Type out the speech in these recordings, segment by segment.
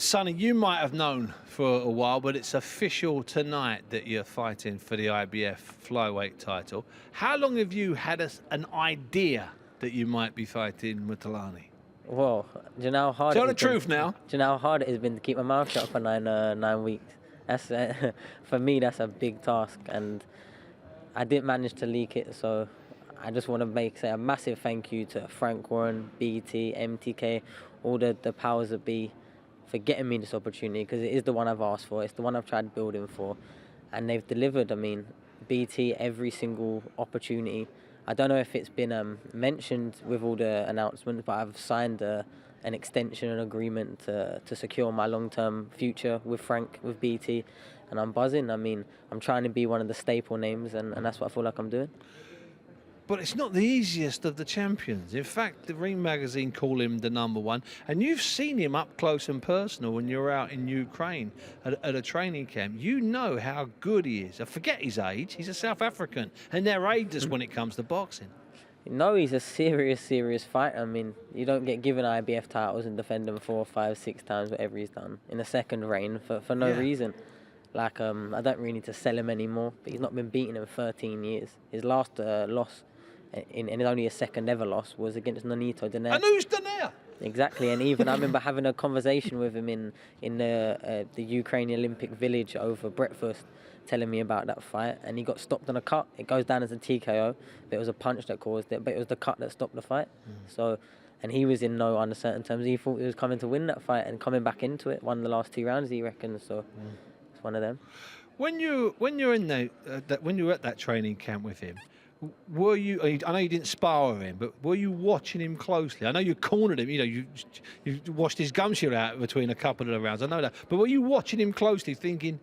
Sonny, you might have known for a while, but it's official tonight that you're fighting for the IBF Flyweight title. How long have you had an idea that you might be fighting Muthalani? Well, do you know how hard Tell the truth now. Do you know how hard it has been to keep my mouth shut for 9 weeks? That's for me, that's a big task, and I didn't manage to leak it. So I just want to say a massive thank you to Frank Warren, BT, MTK, all the powers that be, for getting me this opportunity, because it is the one I've asked for. It's the one I've tried building for, and they've delivered. I mean, BT, every single opportunity. I don't know if it's been mentioned with all the announcements, but I've signed an extension and agreement to secure my long-term future with Frank, with BT, and I'm buzzing. I mean, I'm trying to be one of the staple names, and that's what I feel like I'm doing. But it's not the easiest of the champions. In fact, the Ring magazine call him the #1, and you've seen him up close and personal when you're out in Ukraine at a training camp. You know how good he is. I forget his age. He's a South African, and they're ages when it comes to boxing. No, he's a serious fighter. I mean, you don't get given IBF titles and defend them 4, 5, 6 times, whatever he's done, in a second reign for no reason. Like, I don't really need to sell him anymore, but he's not been beaten in 13 years. His last loss, and only his second ever loss, was against Nonito Donaire. And who's Donaire? Exactly, and even I remember having a conversation with him in the Ukrainian Olympic Village over breakfast, telling me about that fight, and he got stopped on a cut. It goes down as a TKO, but it was a punch that caused it, but it was the cut that stopped the fight. So, and he was in no uncertain terms. He thought he was coming to win that fight, and coming back into it, won the last 2 rounds, he reckons. So, it's one of them. When you're in when you were at that training camp with him, were you? I know you didn't spar with him, but were you watching him closely? I know you cornered him. You know, you washed his gumshoe out between a couple of the rounds. I know that, but were you watching him closely, thinking,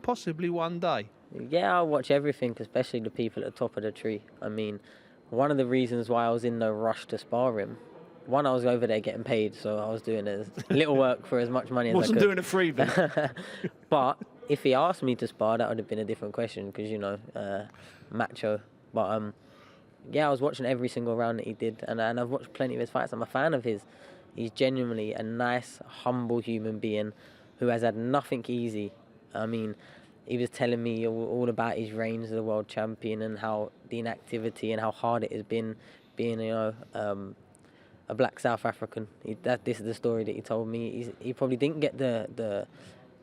possibly one day? Yeah, I watch everything, especially the people at the top of the tree. I mean, one of the reasons why I was in no rush to spar him, one, I was over there getting paid, so I was doing as little work for as much money as I could. Wasn't doing a freebie. But if he asked me to spar, that would have been a different question, because, you know, macho. But yeah, I was watching every single round that he did, and I've watched plenty of his fights. I'm a fan of his. He's genuinely a nice, humble human being who has had nothing easy. I mean, he was telling me all about his reigns as the world champion and how the inactivity and how hard it has been being, you know, a black South African. This is the story that he told me. He probably didn't get the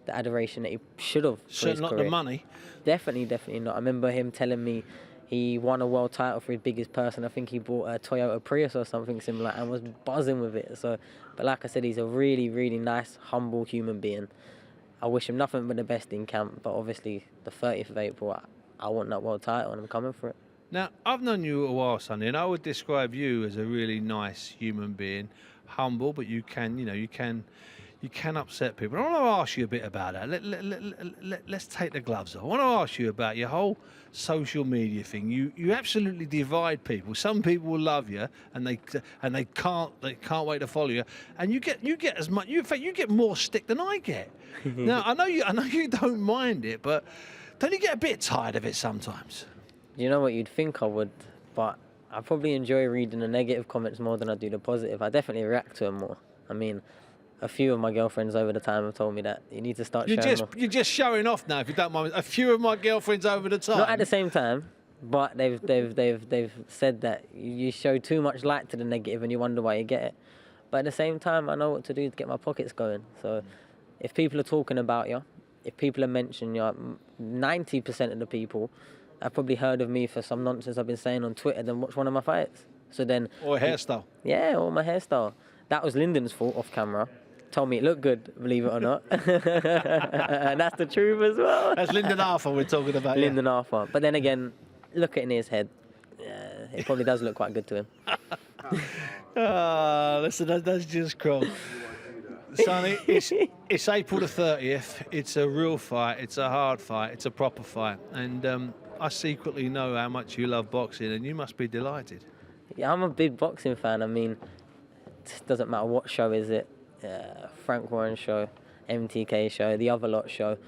adoration that he should have. Certainly not the money. Definitely not. I remember him telling me he won a world title for his biggest person. I think he bought a Toyota Prius or something similar and was buzzing with it. So, but like I said, he's a really nice, humble human being. I wish him nothing but the best in camp, but obviously the 30th of April, I want that world title and I'm coming for it. Now, I've known you a while, Sonny, and I would describe you as a really nice human being, humble, but you can upset people. I want to ask you a bit about that. Let's take the gloves off. I want to ask you about your whole social media thing. You absolutely divide people. Some people will love you, and they can't wait to follow you. And you get as much. In fact, you get more stick than I get. Now, I know you don't mind it, but don't you get a bit tired of it sometimes? You know what, you'd think I would, but I probably enjoy reading the negative comments more than I do the positive. I definitely react to them more. I mean, a few of my girlfriends over the time have told me that you need to start showing more. You're just showing off now, if you don't mind. A few of my girlfriends over the time. Not at the same time, but they've said that you show too much light to the negative and you wonder why you get it. But at the same time, I know what to do to get my pockets going. So if people are talking about you, if people are mentioning you, 90% of the people have probably heard of me for some nonsense I've been saying on Twitter, then watch one of my fights. So then, or hairstyle. Yeah, or my hairstyle. That was Lyndon's fault off camera. Told me it looked good, believe it or not. And that's the truth as well. That's Lyndon Arthur we're talking about. Lyndon Arthur. But then again, look at it in his head. It probably does look quite good to him. Listen, that's just cruel. Sonny, it's April the 30th. It's a real fight. It's a hard fight. It's a proper fight. And I secretly know how much you love boxing, and you must be delighted. Yeah, I'm a big boxing fan. I mean, it doesn't matter what show is it. Frank Warren show, MTK show, the other lot show.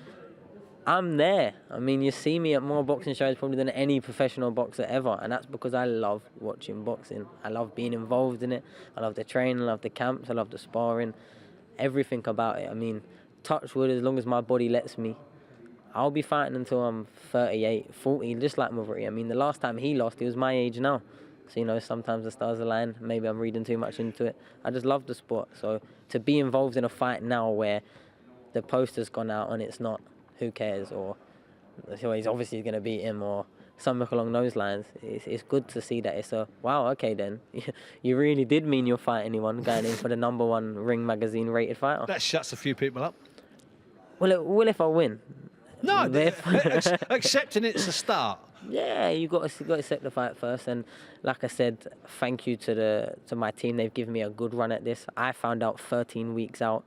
I'm there. I mean, you see me at more boxing shows probably than any professional boxer ever, and that's because I love watching boxing. I love being involved in it. I love the training, I love the camps, I love the sparring. everything about it. I mean, touch wood, as long as my body lets me, I'll be fighting until I'm 38, 40, just like Maverick. I mean, the last time he lost, he was my age now. So, you know, sometimes the stars align. Maybe I'm reading too much into it. I just love the sport. So to be involved in a fight now where the poster's gone out and it's not, who cares, or he's obviously going to beat him, or something along those lines, it's good to see that it's a, wow, okay then, you really did mean you'll fight anyone going in for the #1 Ring Magazine rated fighter. That shuts a few people up. Well, if I win. No, accepting it's a start. Yeah, you got to accept the fight first, and like I said, thank you to my team. They've given me a good run at this. I found out 13 weeks out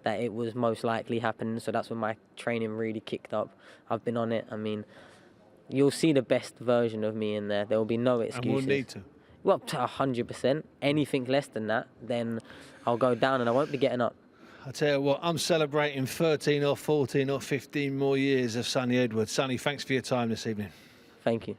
that it was most likely happening, so that's when my training really kicked up. I've been on it. I mean, you'll see the best version of me in there. There will be no excuses. And we'll need to. Well, up to 100%. Anything less than that, then I'll go down and I won't be getting up. I tell you what, I'm celebrating 13 or 14 or 15 more years of Sonny Edwards. Sonny, thanks for your time this evening. Thank you.